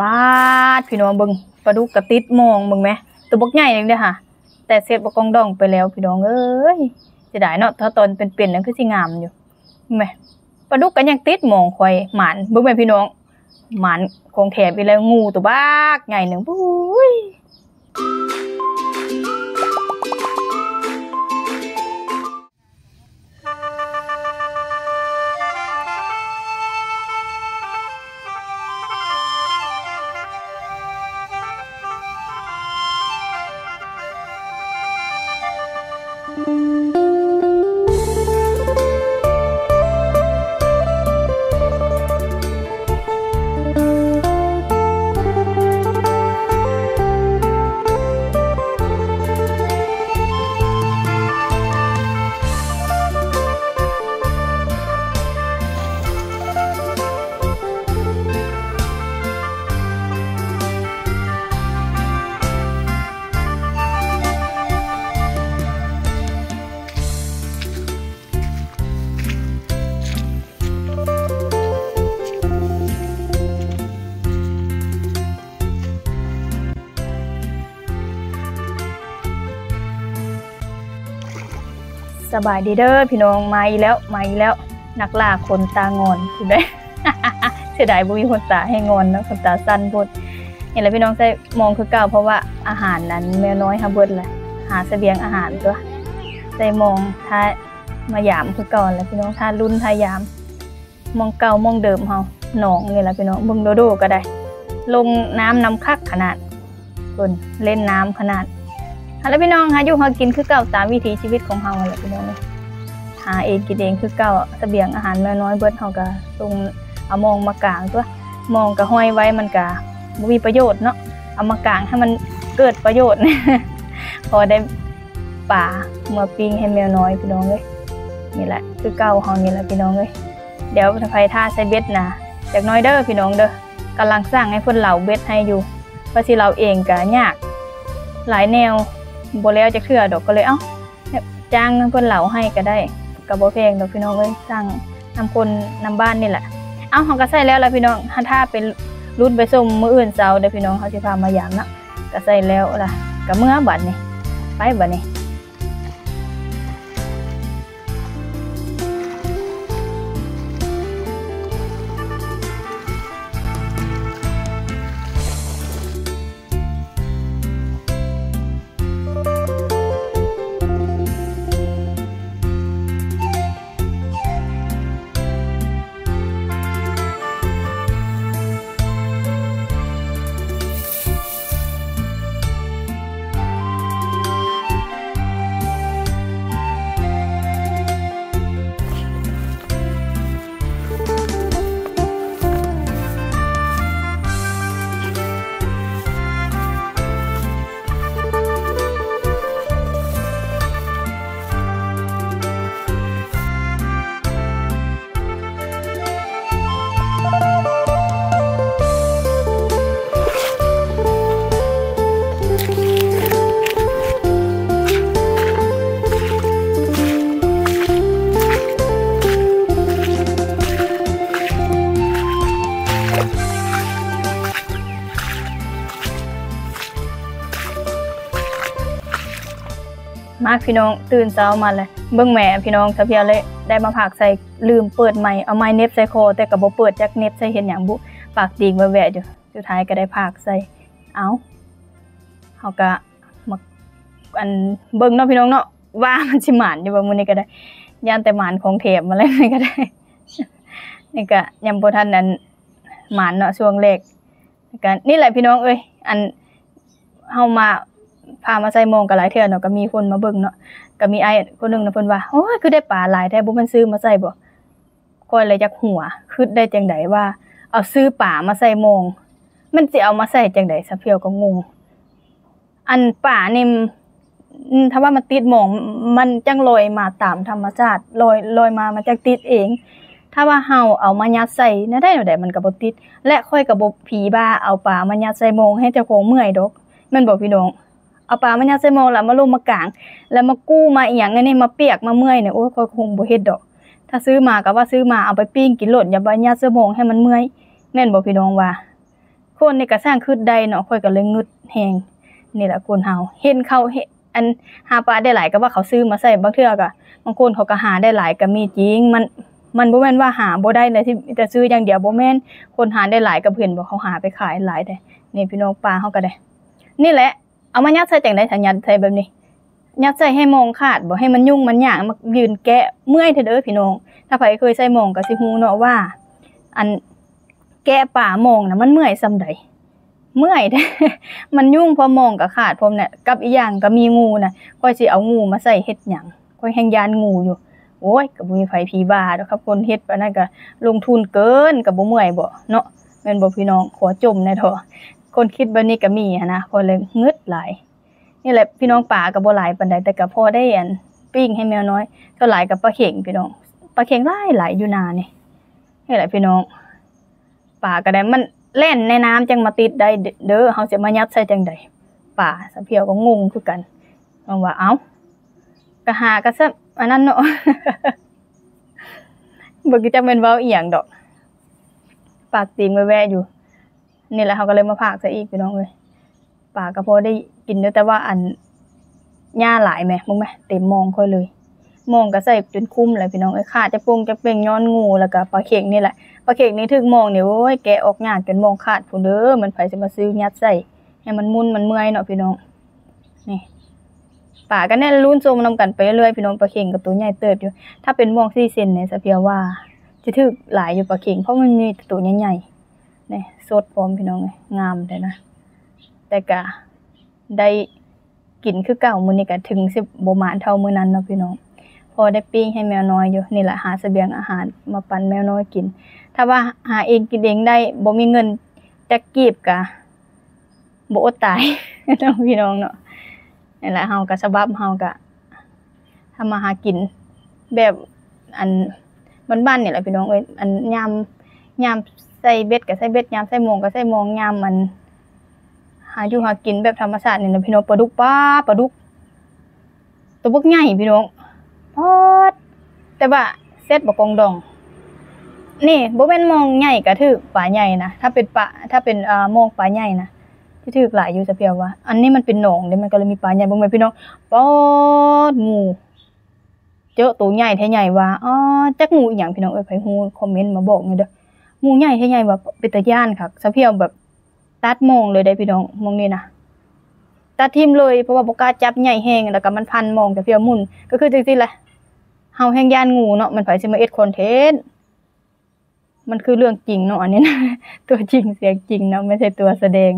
ป้าดพี่น้องเบิ่งปลาดุกกระติดมองเบิ่งไหมตัวบักใหญ่นึงเด้อค่ะแต่เสร็จบ่กองดองไปแล้วพี่น้องเอ้ยเสียดายเนาะถ้าตอนเป็นๆนั่นคือสิงามอยู่แม่ปลาดุกก็ยังติดมองข่อยหมานเบิ่งแม่พี่น้องหมานของแถมอีแล้วงูตัวบักใหญ่นึงปุ้ยสบายดีเด้อพี่น้องมาอีกแล้วนักล่าคนตางอนถูกไหม เสียดายบ่มีคนตาให้งอนนะคนตาสั้นพดเห็นแล้วพี่น้องใส่มองคือเก่าเพราะว่าอาหารนั้นแมวน้อยหาเบิดแหละหาเสบียงอาหารตัวใส่มองท่ามายามคือเก่าแล้วพี่น้องท่ารุ่นท่ายามมองเก่ามองเดิมเฮาหนองนี่แหละพี่น้องบึงโดโดก็ได้ลงน้ำน้ำคักขนาดคนเล่นน้ำขนาดแล้วพี่น้องหาอยู่หากินคือเก่าตามวิถีชีวิตของเฮาแหละพี่น้องหาเองกินเองคือเก่าเสบียงอาหารน้อยๆเบิดเฮาก็ตรงเอามองมากางตัวมองก็ห้อยไว้มันก็บ่มีประโยชน์เนาะเอามากางให้มันเกิดประโยชน์ พอได้ป่าเมื่อปิ้งให้แมวน้อยพี่น้องเอ้ยนี่แหละคือเก่าเฮานี่แหละพี่น้องเอ้ยเดี๋ยวถ้าใครท่าใส่เบ็ดนะจากน้อยเด้อพี่น้องเด้อกำลังสร้างให้เพิ่นเหลาเบ็ดให้อยู่เพราะสิเราเองก็ยากหลายแนวบ่แล้วจะเทื่อดอกก็เลยจ้างเพิ่นเหลาให้ก็ได้ก็บ่แพงดอกพี่น้องเอ้ยสร้างนำคนนำบ้านนี่แหละเฮาก็ใส่แล้วล่ะพี่น้องถ้าเป็นรุ่นไปส่งมื้ออื่นเช้าเด้อพี่น้องเฮาสิพามายามเนาะก็ใส่แล้วล่ะก็เมื่อบัดนี้ไปบัดนี้มาพี่น้องตื่นเช้ามาเลยเบิ่งแม่พี่น้องถ้าเพียเลยได้มาผักใส่ลืมเปิดใหม่เอาไม้เน็บใส่คอแต่ก็บ่เปิดจักเน็บใส่เห็นหยังบุปากดีกแวะๆอยู่สุดท้ายก็ได้ผักใส่เฮาก็มาอันเบิ่งเนาะพี่น้องเนาะว่ามันสิหมานอยู่บ่มื้อนี้ก็ได้ย่านแต่หมานของแถมมาแล้วก็ได้นี่ก็ยังบ่ทันนั้นหมานเนาะช่วงแรกก็นี่แหละพี่น้องเอ้ยอันเฮามาพามาใส่มองก็หลายเทื่อเนาะก็มีคนมาเบิ่งเนาะก็มีไอ้คนนึงน่ะเพิ่นว่าโอ้ยคือได้ปลาหลายแท้บ่มันซื้อมาใส่บ่ก็เลยจักหัวคิดได้จังได๋ว่าเอาซื้อปลามาใส่มองมันสิเอามาใส่จังได๋ซะเพียวก็งงอันปลานี่ถ้าว่ามันติดมองมันจังลอยมาตามธรรมชาติลอยมามันจักติดเองถ้าว่าเฮาเอามายัดใส่ได้แนวใดมันก็บ่ติดและค่อยก็บ่ผีบ้าเอาปลามายัดใส่มองให้เจ้าของเมื่อยดอกแม่นบ่พี่น้องเอาปลามายัดใส่มองแล้วมาลงมากางแล้วมากู้มาอีหยังอันนี้มาเปียกมาเมื่อยเนี่ยโอ้ยค่อยคงบ่เฮ็ดดอกถ้าซื้อมาก็ว่าซื้อมาเอาไปปิ้งกินโลดอย่าไปยัดใส่มองให้มันเมื่อยแม่นบ่พี่น้องว่า คนนี่ก็สร้างขึ้นได้เนาะค่อยก็เลยงึดแฮงนี่แหละคนเฮาเห็นเขาเห็นอันหาปลาได้หลายก็ว่าเขาซื้อมาใส่บางเทื่อก็บางคนเขาก็หาได้หลายก็มีจริงมันบ่แม่นว่าหาบ่ได้เลยที่จะซื้ออย่างเดียวบ่แม่นคนหาได้หลายก็เพิ่นบ่เขาหาไปขายหลายได้นี่พี่น้องปลาเฮาก็ได้นี่แหละเอามายัดใส่จังได๋ถ้ายัดใส่แบบนี้ยัดใส่ให้มองขาดบ่ให้มันยุ่งมันหยางมายืนแกะเมื่อยเด้อพี่น้องถ้าไผเคยใส่มองก็สิฮู้เนาะว่าอันแกะป่ามองน่ะมันเมื่อยส่ำใดเมื่อยแท้ มันยุ่งพอมองก็ขาดพร้อมเนี่ยกับอีกอย่างก็มีงูน่ะค่อยสิเอางูมาใส่เฮ็ดหยังค่อยแฮงยานงูอยู่โอ้ยก็บ่มีไผผีบ้าดอกครับคนเฮ็ดปานนั้นก็ลงทุนเกินก็บ่เมื่อยบ่เนาะแม่นบ่พี่น้องขอจมแน่เถาะคนคิดแบบนี้ก็มีหันนะคนเลยงึดหลายนี่แหละพี่น้องป่าก็บ่หลายปานใดแต่ก็พอได้อันปิ้งให้แมวน้อยเท่าหลายกับปลาเข็งพี่น้องปลาเข็งหลายอยู่นานี่แหละพี่น้องป่าก็ได้มันเล่นในน้ำจังมาติดได้เด้อเฮาสิมายัดใส่จังได๋ป่าสะเพียวก็งงคือกันว่าเอ้าก็หาก็ซะอันนั้นเนาะ บ่คิดจะแม่นเว้าอีหยังดอกปากติ่งแว่ๆอยู่นี่แหละเฮาก็เลยมาพากซะอีกพี่น้องเอ้ยป่าก็พอได้กินเด้อแต่ว่าอันหญ้าหลายแหมมึงแม่เต็มมองค่อยเลยมองก็ใส่จนคุ้มเลยพี่น้องเอ้ยขาดจะปงจะเป่งย้อนงูแล้วก็ปลาเข็งนี่แหละปลาเข็งนี่ถึกมองนี่โอ้ยแกะออกยากจนมองขาดพุ่นเด้อมันไผสิมาซื้อยัดใส่ให้มันมุนมันเมื่อยเนาะพี่น้องนี่ป่าก็แน่ลุ้นโซมนำกันไปเรื่อยพี่น้องปลาเข็งก็ตัวใหญ่เติบอยู่ถ้าเป็นมอง4เซนเนี่ยสะเพียวว่าจะถึกหลายอยู่ปลาเข็งเพราะมันมีตัวใหญ่ๆนี่สดพร้อมพี่น้องเอ้ยงามแท้นะแต่ก็ได้กินคือเก่ามื้อนี้ก็ถึงสิบ่มานเท่ามื้อนั้นเนาะพี่น้องพอได้ปิ้งให้แมวน้อยอยู่นี่แหละหาเสบียงอาหารมาปันแมวน้อยกินถ้าว่าหาเองกินเองได้บ่มีเงินจักกีบก็บ่อดตาย เนาะพี่น้องเนาะนี่แหละเฮาก็ฉบับเฮาก็ทำมาหากินแบบอันบ้านๆนี่แหละพี่น้องเอ้ยอันยามใส่เบ็ดก็ใส่เบ็ดยามใส่มงก็ใส่มงยามมันหาอยู่หากินแบบธรรมชาตินี่นะพี่น้องปลาดุกตัวบักใหญ่พี่น้องพอดแต่ว่าเซ็ตบ่กองดองนี่บ่แม่นมองใหญ่ก็ถึกปลาใหญ่นะถ้าเป็นมองปลาใหญ่นะที่ถึกหลายอยู่ซะเพียวว่าอันนี้มันเป็นหนองเด้มันก็เลยมีปลาใหญ่บ่แม่นพี่น้องปอดงูเจอตัวใหญ่แท้ใหญ่ว่าอ๋อจักงูอีหยังพี่น้องเอ้ยไผฮู้คอมเมนต์มาบอกหน่อยเด้องูใหญ่แท้ใหญ่ว่าเป็นตาย้านคักซะเพียวแบบตัดมองเลยได้พี่น้องมองนี่นะตัดทิ่มเลยเพราะว่าบ่กล้าจับใหญ่แฮงแล้วก็มันพันมองแต่เพียวมุ่นก็คือจังซี่แหละเฮาแฮงย่านงูเนาะมันไผสิมาเอ็ดคอนเทนต์มันคือเรื่องจริงเนาะอันนี้นะ ตัวจริงเสียงจริงเนาะไม่ใช่ตัวแสดง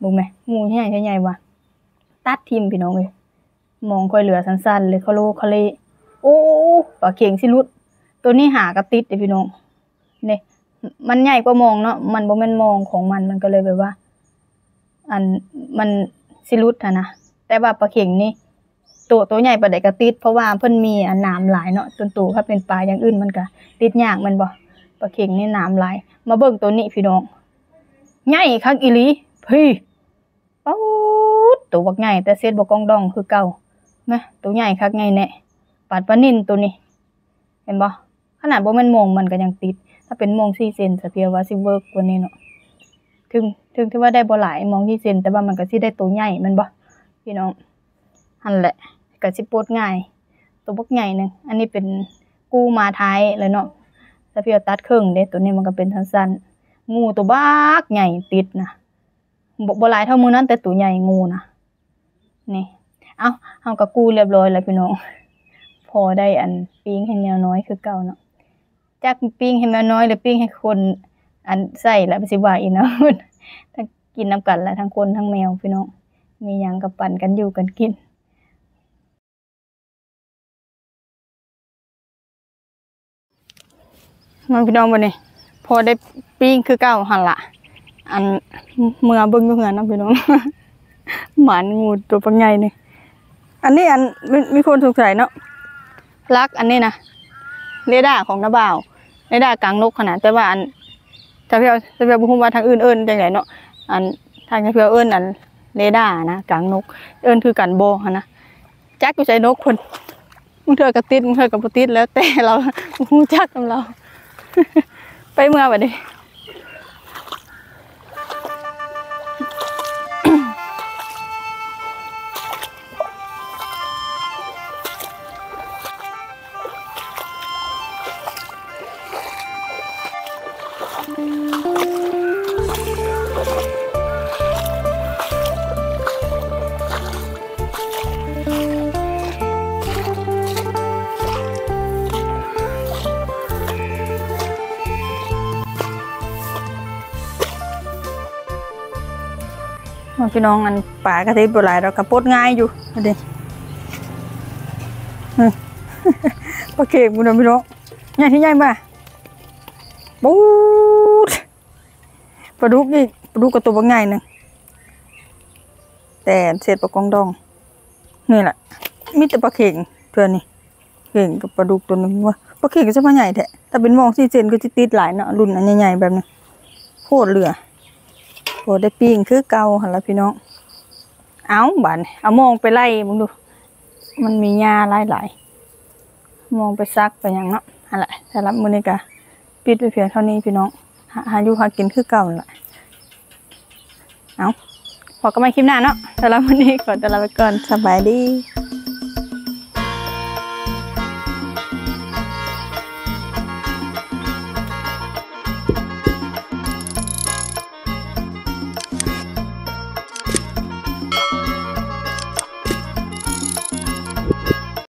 บ่แม่งูใหญ่ๆว่ะตัดทิ่มพี่น้องเอ้ยมองค่อยเหลือสั้นๆเลยคาโลคาเลโอ้ปลาเข็งสิรุดตัวนี้หากระติดเด้พี่น้องนี่มันใหญ่กว่ามองเนาะมันบ่แม่นมองของมันก็เลยแบบว่าอันมันสิรุดนะแต่ว่าปลาเข็งนี่ตัวใหญ่ปานใดก็ติดเพราะว่าเพิ่นมีน้ำหลายเนาะต้นโตถ้าเป็นปลาอย่างอื่นมันก็ติดยากแม่นบ่ปลาเข็งนี่น้ำหลายมาเบิ่งตัวนี้พี่น้องใหญ่คักอีหลีพี่ป๊าดตัวบักใหญ่แต่เซ็ดบ่กองดองคือเก่าแม่ตัวใหญ่คักใหญ่แน่ปาดปลานิ่นตัวนี้เห็นบ่ขนาดบ่แม่นมองมันก็ยังติดถ้าเป็นมอง4เซนสะเพียวว่าสิเวิร์กกว่านี้เนาะถึงที่ว่าได้บ่หลายมอง4เซนแต่ว่ามันก็สิได้ตัวใหญ่แม่นบ่พี่น้องหั่นแหละก็สิปลดง่ายตัวบักใหญ่นึงอันนี้เป็นกู้มาท้ายเลยเนาะสะเพียวตัดครึ่งเด้ตัวนี้มันก็เป็นสั้นๆงูตัวบักใหญ่ติดนะบ่หลายเท่ามื้อนั้นแต่ตัวใหญ่งูนะนี่เอ้าเฮาก็กู้เรียบร้อยแล้วพี่น้องพอได้อันปิ้งให้แมวน้อยคือเก่าเนาะจักปิ้งให้แมวน้อยหรือปิ้งให้คนอันใส่แล้วสิว่าอีเนาะ ทั้งกินนำกันแล้วทั้งคนทั้งแมวพี่น้องมีหยังก็ปั่นกันอยู่กันกินมันพี่น้องบ่นี่พอได้ปิ้งคือเก่าหั่นล่ะอันเมื่อเบิ่งอยู่เฮือนเนาะพี่น้อง หมานงูตัวปังใหญ่นี่อันนี้อันมีคนสงสัยเนาะลักอันนี้นะเรดาร์ของน้าบ่าวเรดาร์กลางนกขนาดแต่ว่าอันถ้าเพียวบ่ฮู้ว่าทางอื่นเอิ้นจังไดเนาะอันทางเพียวเอิ้นอันเรดาร์นะกลางนกเอิ้นคือกันบ่หั่นนะจักอยู่ใส่นกเพิ่นมึงเทื่อก็ติดมึงเทื่อก็บ่ติดแล้วแต่เราฮู้จักนำเรา ไปเมื่อบัดนี้ พี่น้องอันป่ากระเทยโบราณเรากระปดง่ายอยู่เด็กปลาเค็มคุณพี่น้องใหญ่ที่ใหญ่ป่ะปูดปลาดุกอีกปลาดุกกระตัวบางใหญ่หนึ่งแต่เศษปลากองดองนี่แหละมีแต่ปลาเค็งเพื่อนนี่เข่งกับปลาดุกตัวนึงว่าปลาเค็งก็จะมาใหญ่แท้แต่เป็นมองที่เซนก็จะติดหลายเนาะรุ่นอันใหญ่ๆแบบนี้โคตรเหลือโคตรได้ปิ้งคือเก่าหันละพี่น้องเอาบานเอามองไปไล่มึงดูมันมีหญ้าหลายมองไปซักไปอย่างเนาะอะไรสำหรับมื้อนี้ก็ปิดไปเพียงเท่านี้พี่น้องหาอยู่หากินคือเก่าแหละเอาพอกันใหม่คลิปหน้าเนาะสำหรับมื้อนี้ขอตัวลาไปก่อนสบายดี